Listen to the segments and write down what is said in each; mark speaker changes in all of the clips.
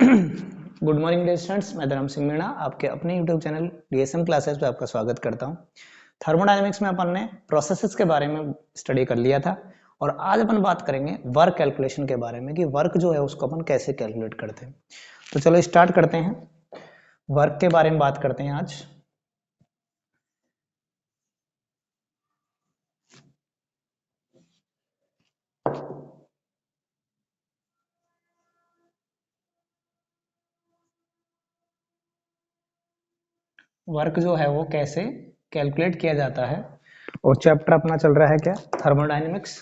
Speaker 1: Good morning dear students, मैं धर्म सिंह मीणा आपके अपने यूट्यूब चैनल डीएसएम क्लासेस पे आपका स्वागत करता हूं। थर्मोडायनेमिक्स में अपन ने प्रोसेसेस के बारे में स्टडी कर लिया था और आज अपन बात करेंगे वर्क कैलकुलेशन के बारे में कि वर्क जो है उसको अपन कैसे कैलकुलेट करते हैं। तो चलो स्टार्ट करते हैं, वर्क के बारे में बात करते हैं आज। वर्क जो है वो कैसे कैलकुलेट किया जाता है और चैप्टर अपना चल रहा है क्या, थर्मोडायनेमिक्स।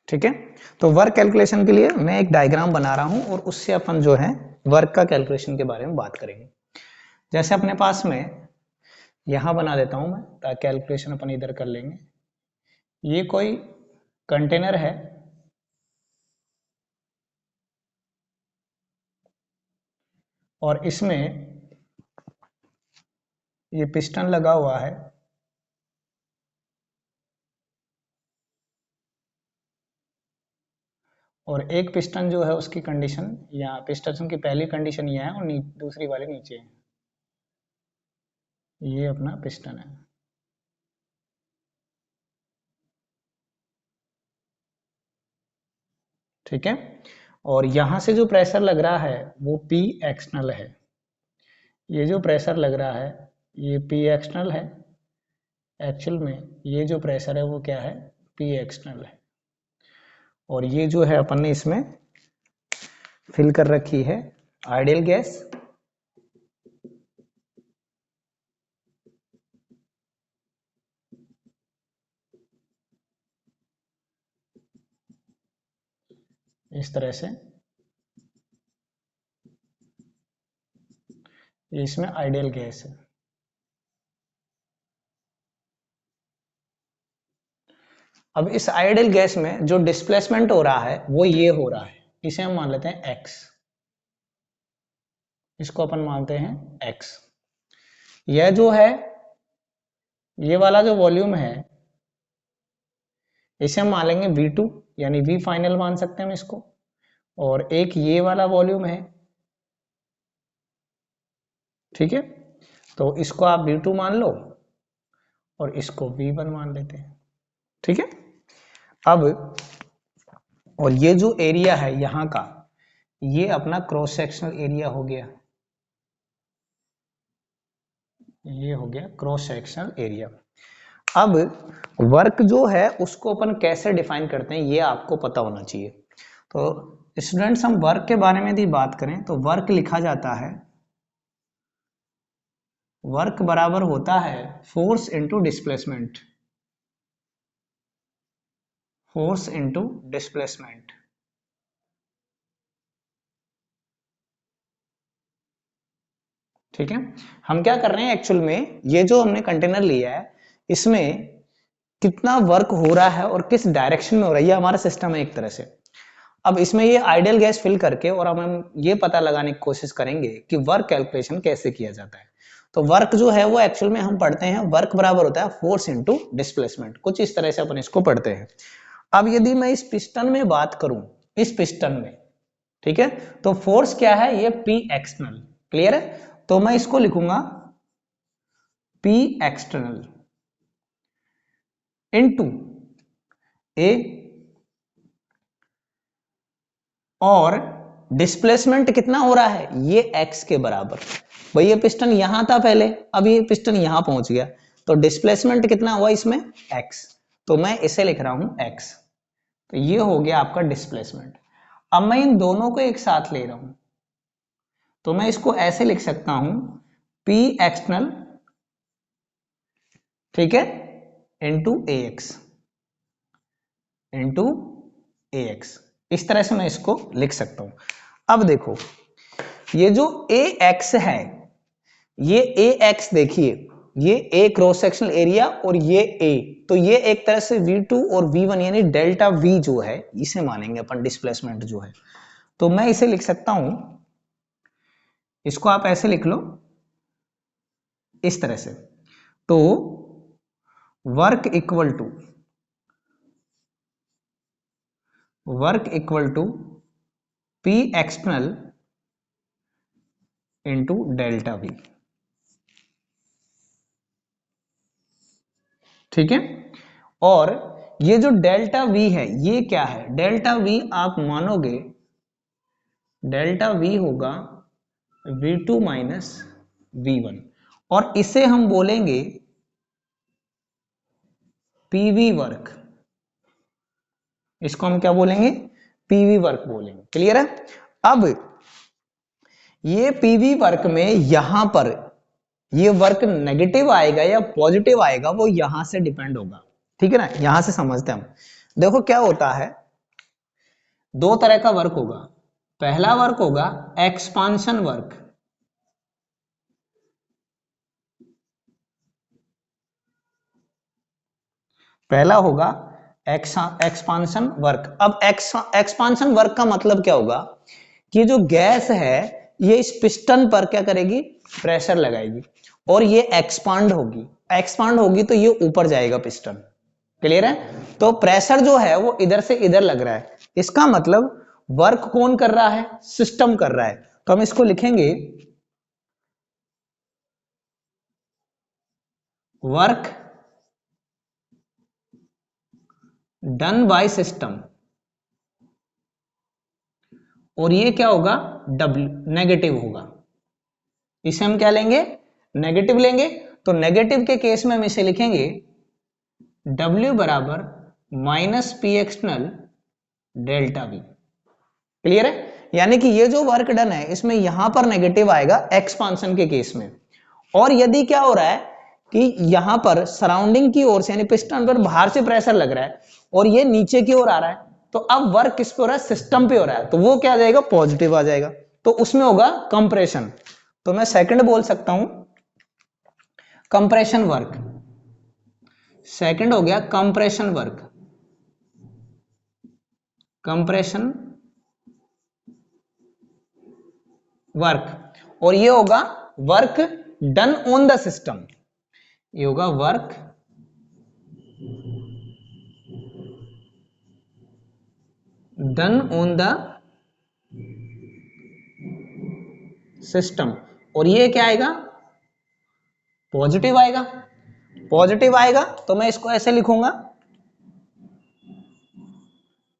Speaker 1: ठीक है, तो वर्क कैलकुलेशन के लिए मैं एक डायग्राम बना रहा हूं और उससे अपन जो है वर्क का कैलकुलेशन के बारे में बात करेंगे। जैसे अपने पास में यहां बना देता हूं मैं ताकि कैलकुलेशन अपन इधर कर लेंगे। ये कोई कंटेनर है और इसमें ये पिस्टन लगा हुआ है और एक पिस्टन जो है उसकी कंडीशन, या पिस्टन की पहली कंडीशन ये है और दूसरी वाली नीचे है। ये अपना पिस्टन है। ठीक है, और यहां से जो प्रेशर लग रहा है वो पी एक्सटर्नल है। ये जो प्रेशर लग रहा है ये पी एक्सटर्नल है। एक्चुअल में ये जो प्रेशर है वो क्या है, पी एक्सटर्नल है। और ये जो है अपन ने इसमें फिल कर रखी है आइडियल गैस। इस तरह से ये इसमें आइडियल गैस है। अब इस आइडियल गैस में जो डिस्प्लेसमेंट हो रहा है वो ये हो रहा है, इसे हम मान लेते हैं x। इसको अपन मानते हैं x। यह जो है ये वाला जो वॉल्यूम है इसे हम मान लेंगे v2, यानी v फाइनल मान सकते हैं हम इसको। और एक ये वाला वॉल्यूम है, ठीक है, तो इसको आप v2 मान लो और इसको v1 मान लेते हैं। ठीक है, अब और ये जो एरिया है यहां का, ये अपना क्रॉस सेक्शनल एरिया हो गया। ये हो गया क्रॉस सेक्शनल एरिया। अब वर्क जो है उसको अपन कैसे डिफाइन करते हैं ये आपको पता होना चाहिए। तो स्टूडेंट्स, हम वर्क के बारे में यदि बात करें तो वर्क लिखा जाता है, वर्क बराबर होता है force into displacement. Force into displacement. ठीक है, हम क्या कर रहे हैं एक्चुअल में, ये जो हमने कंटेनर लिया है इसमें कितना वर्क हो रहा है और किस डायरेक्शन में हो रहा है ये हमारा सिस्टम है एक तरह से। अब इसमें ये आइडियल गैस फिल करके और हम ये पता लगाने की कोशिश करेंगे कि वर्क कैलकुलेशन कैसे किया जाता है। तो वर्क जो है वो एक्चुअल में हम पढ़ते हैं वर्क बराबर होता है फोर्स इनटू डिस्प्लेसमेंट, कुछ इस तरह से अपन इसको पढ़ते हैं। अब यदि मैं इस पिस्टन में बात करूं, इस पिस्टन में, ठीक है, तो फोर्स क्या है, ये पी एक्सटर्नल। क्लियर है, तो मैं इसको लिखूंगा पी एक्सटर्नल इनटू ए, और डिस्प्लेसमेंट कितना हो रहा है, ये x के बराबर। भाई ये पिस्टन यहां था पहले, अब ये पिस्टन यहां पहुंच गया, तो डिस्प्लेसमेंट कितना हुआ इसमें, x। तो मैं इसे लिख रहा हूं x। तो ये हो गया आपका डिस्प्लेसमेंट। अब मैं इन दोनों को एक साथ ले रहा हूं तो मैं इसको ऐसे लिख सकता हूं P एक्सटर्नल, ठीक है, इंटू ax, इंटू ax। इस तरह से मैं इसको लिख सकता हूं। अब देखो ये जो ax है, ये ax देखिए ये A क्रॉस सेक्शनल एरिया और ये A, तो ये एक तरह से V2 और V1 यानी डेल्टा V जो है इसे मानेंगे अपन डिस्प्लेसमेंट जो है। तो मैं इसे लिख सकता हूं, इसको आप ऐसे लिख लो इस तरह से। तो work equal to P external into delta V, ठीक है। और ये जो डेल्टा V है ये क्या है, डेल्टा V आप मानोगे डेल्टा V होगा V2 माइनस V1 और इसे हम बोलेंगे PV वर्क, इसको हम क्या बोलेंगे, PV वर्क बोलेंगे। क्लियर है। अब ये PV वर्क में यहां पर ये वर्क नेगेटिव आएगा या पॉजिटिव आएगा वो यहां से डिपेंड होगा, ठीक है ना। यहां से समझते हैं हम। देखो क्या होता है, दो तरह का वर्क होगा। पहला वर्क होगा एक्सपांशन वर्क, पहला होगा एक्सपांशन वर्क। अब एक्सपांशन वर्क का मतलब क्या होगा कि जो गैस है ये इस पिस्टन पर क्या करेगी, प्रेशर लगाएगी और ये एक्सपांड होगी तो ये ऊपर जाएगा पिस्टन। क्लियर है। तो प्रेशर जो है वो इधर से इधर लग रहा है, इसका मतलब वर्क कौन कर रहा है, सिस्टम कर रहा है। तो हम इसको लिखेंगे वर्क डन बाय सिस्टम, और ये क्या होगा, W नेगेटिव होगा। इसे हम क्या लेंगे, नेगेटिव लेंगे। तो नेगेटिव के केस में हम इसे लिखेंगे W बराबर minus P external delta V। Clear है। यानी कि ये जो वर्क डन है इसमें यहां पर नेगेटिव आएगा एक्सपांशन के केस में। और यदि क्या हो रहा है कि यहां पर सराउंडिंग की ओर से यानी पिस्टन पर बाहर से प्रेशर लग रहा है और ये नीचे की ओर आ रहा है, तो अब वर्क किस पे हो रहा है, सिस्टम पे हो रहा है, तो वो क्या आ जाएगा, पॉजिटिव आ जाएगा। तो उसमें होगा कंप्रेशन। तो मैं सेकंड बोल सकता हूं कंप्रेशन वर्क, सेकंड हो गया कंप्रेशन वर्क, कंप्रेशन वर्क। और ये होगा work done on the system, ये होगा work done on the system. और ये क्या आएगा, पॉजिटिव आएगा। पॉजिटिव आएगा तो मैं इसको ऐसे लिखूंगा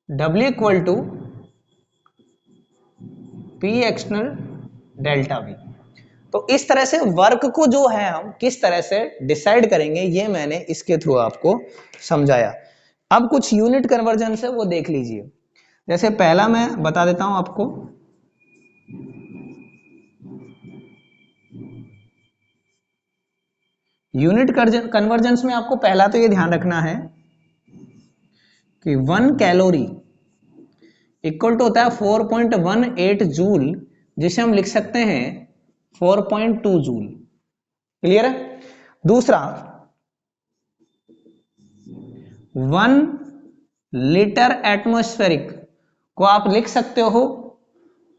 Speaker 1: W equal to P external delta V। तो इस तरह से वर्क को जो है हम किस तरह से डिसाइड करेंगे ये मैंने इसके थ्रू आपको समझाया। अब कुछ यूनिट कन्वर्जन है वो देख लीजिए। जैसे पहला मैं बता देता हूं आपको, यूनिट कन्वर्जेंस में आपको पहला तो ये ध्यान रखना है कि 1 कैलोरी इक्वल टू होता है 4.18 जूल, जिसे हम लिख सकते हैं 4.2 जूल। क्लियर है। दूसरा 1 लीटर एटमॉस्फेरिक को आप लिख सकते हो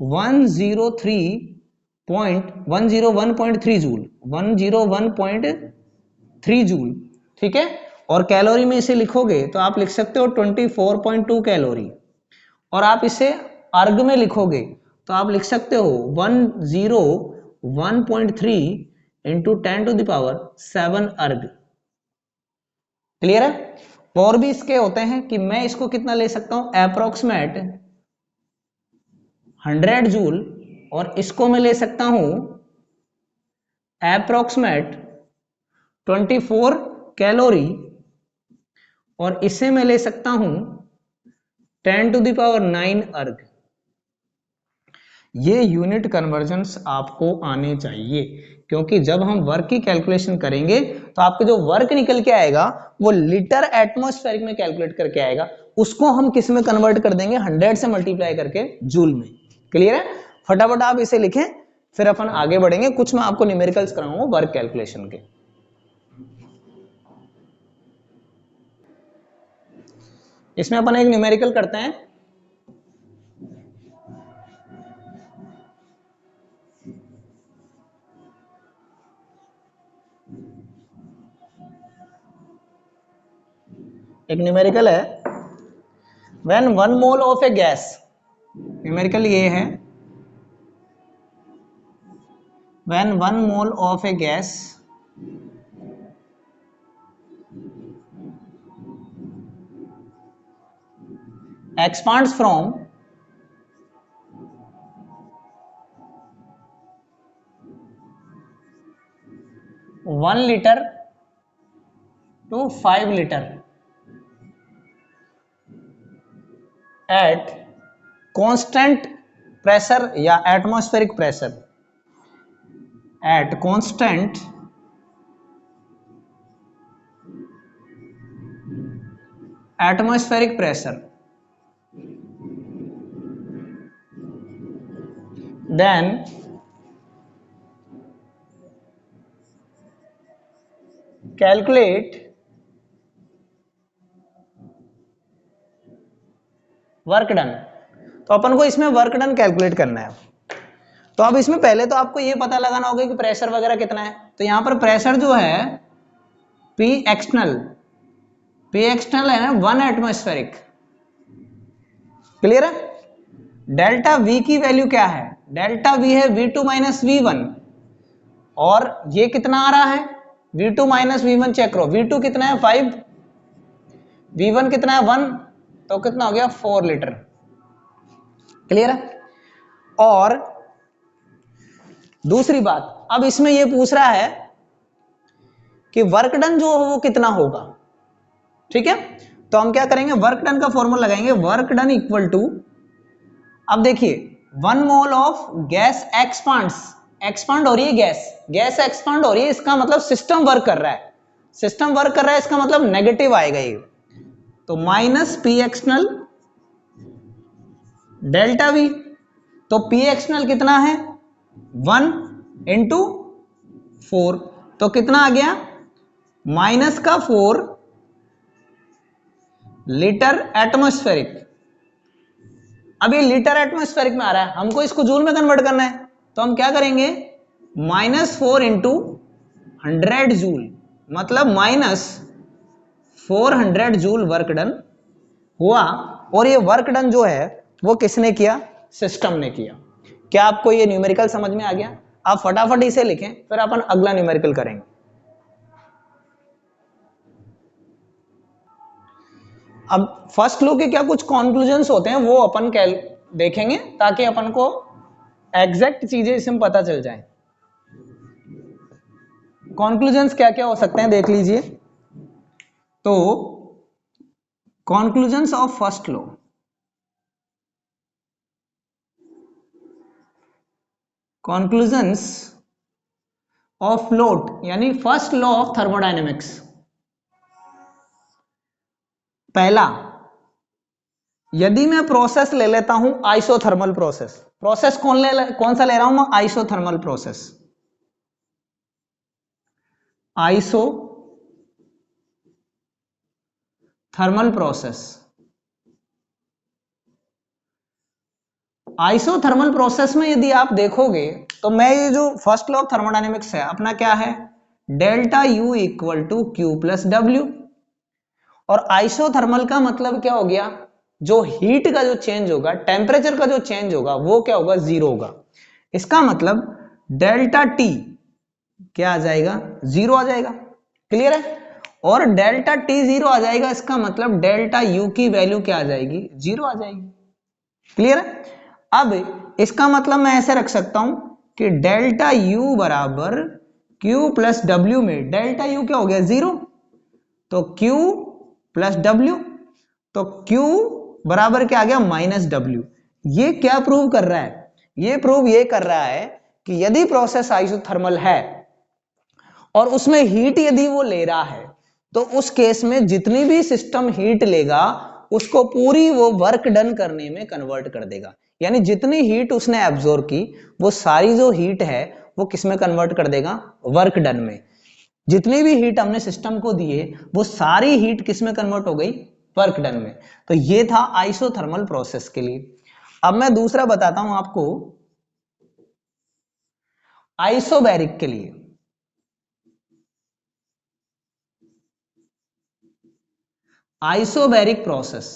Speaker 1: 101.3 जूल, 101.3 जूल, ठीक है। और कैलोरी में इसे लिखोगे तो आप लिख सकते हो 24.2 कैलोरी। और आप इसे अर्ग में लिखोगे तो आप लिख सकते हो 101.3 इंटू 10⁻7 अर्ग। क्लियर है। और भी इसके होते हैं कि मैं इसको कितना ले सकता हूं, अप्रोक्सीमेट 100 जूल, और इसको मैं ले सकता हूं अप्रोक्सीमेट 24 कैलोरी, और इसे मैं ले सकता हूं 10⁹ अर्ग। ये यूनिट कन्वर्जन्स आपको आने चाहिए, क्योंकि जब हम वर्क की कैलकुलेशन करेंगे तो आपके जो वर्क निकल के आएगा वो लीटर एटमॉस्फेरिक में कैलकुलेट करके आएगा, उसको हम किस में कन्वर्ट कर देंगे, 100 से मल्टीप्लाई करके जूल में। क्लियर है। फटाफट आप इसे लिखें फिर अपन आगे बढ़ेंगे। कुछ मैं आपको न्यूमेरिकल्स कराऊंगा वर्क कैलकुलेशन के। इसमें अपन एक न्यूमेरिकल करते हैं। एक न्यूमेरिकल है, when 1 mole of A gas, numerical ये है, when 1 mole of A gas expands from 1 liter to 5 liter at constant pressure या atmospheric pressure, at constant atmospheric pressure, then calculate work done. तो अपन को इसमें वर्क डन कैलकुलेट करना है। तो अब इसमें पहले तो आपको ये पता लगाना होगा कि प्रेशर वगैरह कितना है। तो यहां पर प्रेशर जो है पी एक्सटर्नल है ना 1 एटमॉस्फेरिक, क्लियर है। डेल्टा वी की वैल्यू क्या है, डेल्टा वी है V2 माइनस V1, और ये कितना आ रहा है V2 माइनस V1 चेक करो, V2 कितना है 5, V1 कितना है 1, तो कितना हो गया 4 लीटर, क्लियर है। और दूसरी बात, अब इसमें ये पूछ रहा है कि वर्क डन जो वो कितना होगा, ठीक है। तो हम क्या करेंगे, वर्क डन का फॉर्मूला लगाएंगे, वर्क डन इक्वल टू, अब देखिए 1 मोल ऑफ गैस एक्सपांड हो रही है, गैस एक्सपांड हो रही है, इसका मतलब सिस्टम वर्क कर रहा है, इसका मतलब नेगेटिव आएगा ये। तो minus P external delta V, तो पी एक्सटर्नल कितना है 1 इंटू 4, तो कितना आ गया माइनस का 4 लीटर एटमॉस्फेरिक। अब ये लीटर एटमॉस्फेरिक में आ रहा है, हमको इसको जूल में कन्वर्ट करना है, तो हम क्या करेंगे -4 इंटू 100 जूल, मतलब -400 जूल वर्क डन हुआ। और ये वर्क डन जो है वो किसने किया, सिस्टम ने किया। क्या आपको ये न्यूमेरिकल समझ में आ गया? आप फटाफट इसे लिखें, फिर अपन अगला न्यूमेरिकल करेंगे। अब फर्स्ट लॉ के क्या कुछ कॉन्क्लूजन्स होते हैं वो अपन देखेंगे, ताकि अपन को एग्जैक्ट चीजें इसमें पता चल जाए। कॉन्क्लूजन्स क्या क्या हो सकते हैं देख लीजिए। तो conclusions of first law, conclusions of float यानी फर्स्ट लॉ ऑफ थर्मोडायनेमिक्स। पहला, यदि मैं प्रोसेस ले लेता हूं आइसोथर्मल प्रोसेस कौन सा ले रहा हूं मैं, आइसोथर्मल प्रोसेस, आइसोथर्मल प्रोसेस में यदि आप देखोगे तो मैं ये जो फर्स्ट लॉ ऑफ थर्मोडायनेमिक्स है अपना क्या है, delta U equal to Q plus W। और आइसोथर्मल का मतलब क्या हो गया, जो हीट का जो चेंज होगा, टेम्परेचर का जो चेंज होगा वो क्या होगा, 0 होगा। इसका मतलब डेल्टा T क्या आ जाएगा, 0 आ जाएगा, क्लियर है। और डेल्टा T 0 आ जाएगा, इसका मतलब डेल्टा U की वैल्यू क्या आ जाएगी, 0 आ जाएगी, क्लियर है। अब इसका मतलब मैं ऐसे रख सकता हूं कि डेल्टा U बराबर Q प्लस W में डेल्टा U क्या हो गया 0, तो Q प्लस W, तो Q बराबर क्या आ गया -W। ये क्या प्रूव कर रहा है, ये प्रूव ये कर रहा है कि यदि प्रोसेस आइसोथर्मल है और उसमें हीट यदि वो ले रहा है, तो उस केस में जितनी भी सिस्टम हीट लेगा उसको पूरी वो वर्क डन करने में कन्वर्ट कर देगा। यानी जितनी हीट उसने एब्जॉर्ब की वो सारी जो हीट है वो किस में कन्वर्ट कर देगा, वर्क डन में। जितनी भी हीट हमने सिस्टम को दी है वो सारी हीट किस में कन्वर्ट हो गई, वर्क डन में। तो ये था आइसोथर्मल प्रोसेस के लिए। अब मैं दूसरा बताता हूं आपको आइसोबैरिक के लिए। आइसोबैरिक प्रोसेस,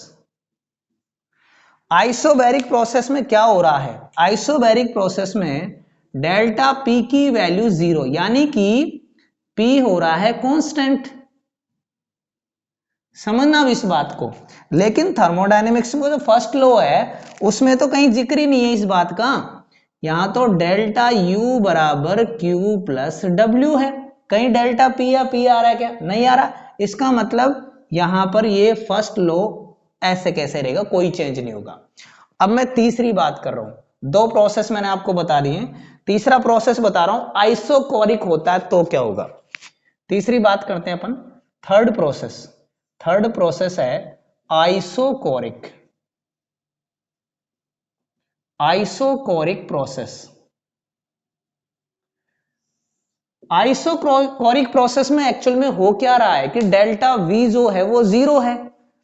Speaker 1: आइसोबैरिक प्रोसेस में क्या हो रहा है? आइसोबैरिक प्रोसेस में डेल्टा पी की वैल्यू 0, यानी कि पी हो रहा है कांस्टेंट। समझना अब इस बात को। लेकिन थर्मोडायनेमिक्स में जो फर्स्ट लॉ है उसमें तो कहीं जिक्र ही नहीं है इस बात का। यहां तो डेल्टा यू बराबर क्यू प्लस डब्ल्यू है। कहीं डेल्टा पी या पी आ रहा है क्या? नहीं आ रहा। इसका मतलब यहां पर ये फर्स्ट लॉ ऐसे कैसे रहेगा, कोई चेंज नहीं होगा। अब मैं तीसरी बात कर रहा हूं। दो प्रोसेस मैंने आपको बता दिए, तीसरा प्रोसेस बता रहा हूं आइसोकोरिक होता है तो क्या होगा। तीसरी बात करते हैं अपन थर्ड प्रोसेस। थर्ड प्रोसेस है isochoric. Isochoric process. Isochoric process में एक्चुअल में हो क्या रहा है कि डेल्टा वी जो है वो 0 है।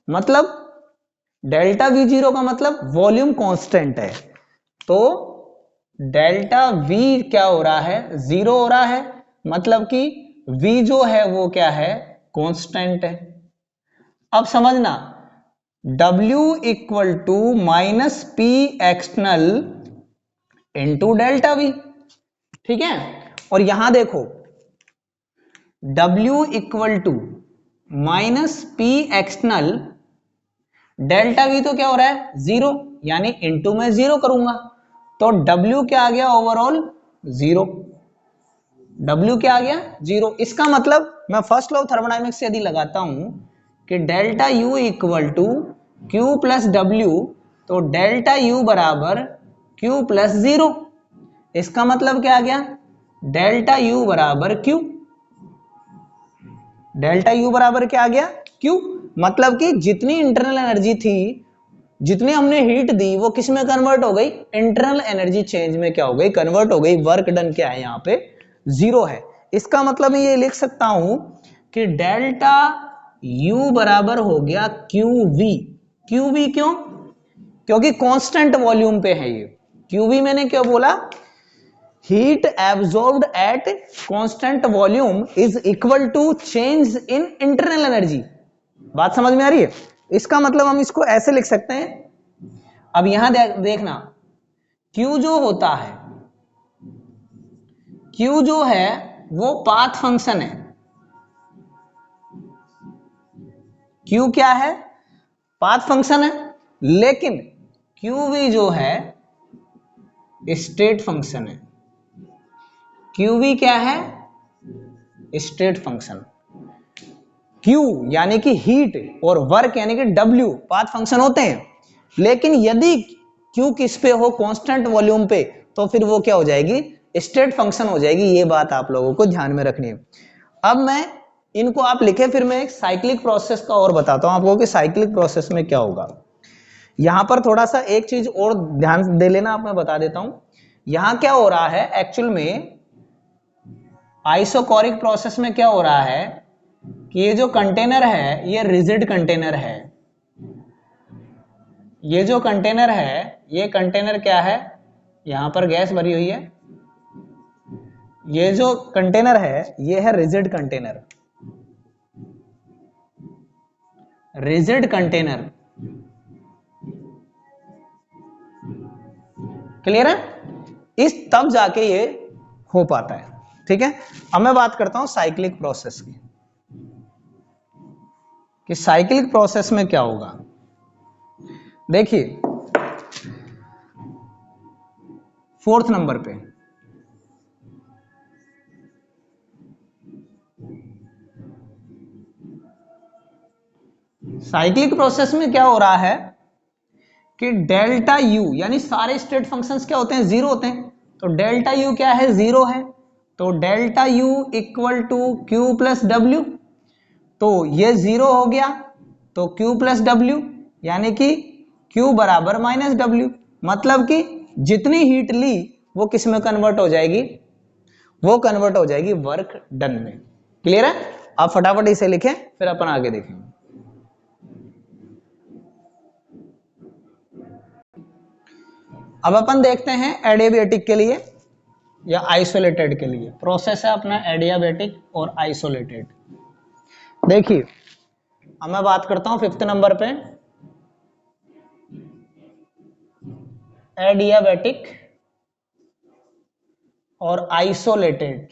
Speaker 1: मतलब डेल्टा वी 0 का मतलब वॉल्यूम कांस्टेंट है। तो डेल्टा वी क्या हो रहा है? 0 हो रहा है। मतलब कि वी जो है वो क्या है? कांस्टेंट है। अब समझना, W equal to minus P external into delta V, ठीक है। और यहां देखो W equal to minus P external, delta V तो क्या हो रहा है? 0, यानी इंटू में 0 करूंगा तो W क्या आ गया? ओवरऑल 0। W क्या आ गया? 0। इसका मतलब मैं फर्स्ट लॉ ऑफ थर्मोडायनेमिक्स से यदि लगाता हूं कि delta U equal to Q plus W, तो डेल्टा U बराबर Q प्लस 0। इसका मतलब क्या आ गया? डेल्टा U बराबर Q। डेल्टा U बराबर क्या आ गया? Q। मतलब कि जितनी इंटरनल एनर्जी थी, जितनी हमने हीट दी, वो किस में कन्वर्ट हो गई? इंटरनल एनर्जी चेंज में क्या हो गई? कन्वर्ट हो गई। वर्क डन क्या है यहाँ पे? 0 है। इसका मतलब मैं ये लिख सकता हूं कि डेल्टा U बराबर हो गया QV। QV क्यों? क्योंकि कांस्टेंट वॉल्यूम पे है ये। QV मैंने क्यों बोला? Heat absorbed at constant volume is equal to change in internal energy. बात समझ में आ रही है? इसका मतलब हम इसको ऐसे लिख सकते हैं। अब यहां देखना, Q जो होता है, Q जो है वो पाथ फंक्शन है। Q क्या है? पाथ फंक्शन है। लेकिन QV जो है स्टेट फंक्शन है। QV क्या है? State function. Q यानी कि हीट और वर्क यानी कि W पाथ फंक्शन होते हैं। लेकिन यदि Q किस पे हो? कांस्टेंट वॉल्यूम पे, तो फिर वो क्या हो जाएगी? स्टेट फंक्शन हो जाएगी। ये बात आप लोगों को ध्यान में रखनी है। अब मैं इनको आप लिखे, फिर मैं एक साइक्लिक प्रोसेस का और बताता हूं आपको कि साइक्लिक प्रोसेस में क्या होगा। यहां पर थोड़ा सा एक चीज और ध्यान दे लेना, आप मैं बता देता हूं। यहां क्या हो रहा है एक्चुअल में आइसोकोरिक प्रोसेस में क्या हो रहा है कि ये जो कंटेनर है ये रिजिड कंटेनर है। ये जो कंटेनर है, ये कंटेनर क्या है? यहां पर गैस भरी हुई है। ये जो कंटेनर है ये है rigid container. Rigid container, clear है? इस तब जाके ये हो पाता है, ठीक है। अब मैं बात करता हूं साइक्लिक प्रोसेस की, कि साइक्लिक प्रोसेस में क्या होगा। देखिए 4th नंबर पे साइक्लिक प्रोसेस में क्या हो रहा है कि डेल्टा U, यानी सारे स्टेट फंक्शंस क्या होते हैं? 0 होते हैं। तो डेल्टा U क्या है? 0 है। तो delta U equal to Q plus W, तो ये 0 हो गया तो Q प्लस डब्ल्यू, यानी कि Q बराबर माइनस डब्ल्यू। मतलब कि जितनी हीट ली वो किस में कन्वर्ट हो जाएगी? वो कन्वर्ट हो जाएगी वर्क डन में। क्लियर है? आप फटाफट इसे लिखें फिर अपन आगे देखेंगे। अब अपन देखते हैं एडियाबेटिक के लिए या आइसोलेटेड के लिए। प्रोसेस है अपना एडियाबेटिक और आइसोलेटेड। देखिए अब मैं बात करता हूं 5th नंबर पे, एडियाबेटिक और आइसोलेटेड।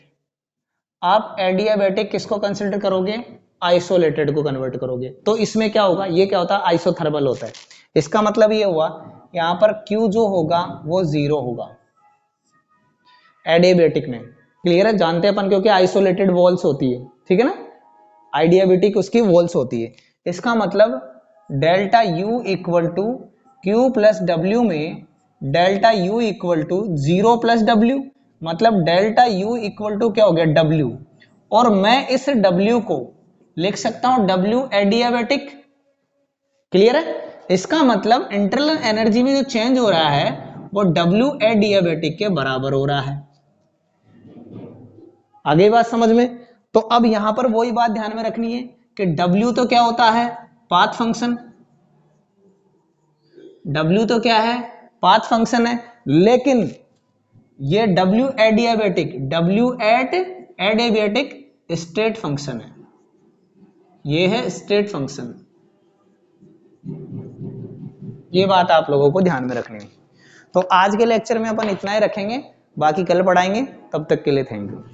Speaker 1: आप एडियाबेटिक किसको कंसिडर करोगे? आइसोलेटेड को कन्वर्ट करोगे। तो इसमें क्या होगा, ये क्या होता है, आइसोथर्मल होता है। इसका मतलब ये हुआ यहां पर Q जो होगा वो 0 होगा एडियाबेटिक में। क्लियर है, जानते हैं अपन, क्योंकि आइसोलेटेड वॉल्स होती है, ठीक है ना, आइडियाबेटिक उसकी वॉल्स होती है। इसका मतलब delta U equal to Q plus W में delta U equal to 0 plus W, मतलब डेल्टा U इक्वल टू क्या हो गया, W। और मैं इस W को लिख सकता हूं W एडियाबेटिक। क्लियर है, इसका मतलब इंटरनल एनर्जी में जो चेंज हो रहा है वो W एडियाबेटिक के बराबर हो रहा है। आगे बात समझ में? तो अब यहां पर वही बात ध्यान में रखनी है कि W तो क्या होता है, पाथ फंक्शन। W तो क्या है, पाथ फंक्शन है। लेकिन ये W adiabatic, W at adiabatic state function है, ये है स्टेट फंक्शन। ये बात आप लोगों को ध्यान में रखनी है। तो आज के लेक्चर में अपन इतना ही रखेंगे, बाकी कल पढ़ाएंगे। तब तक के लिए थैंक यू।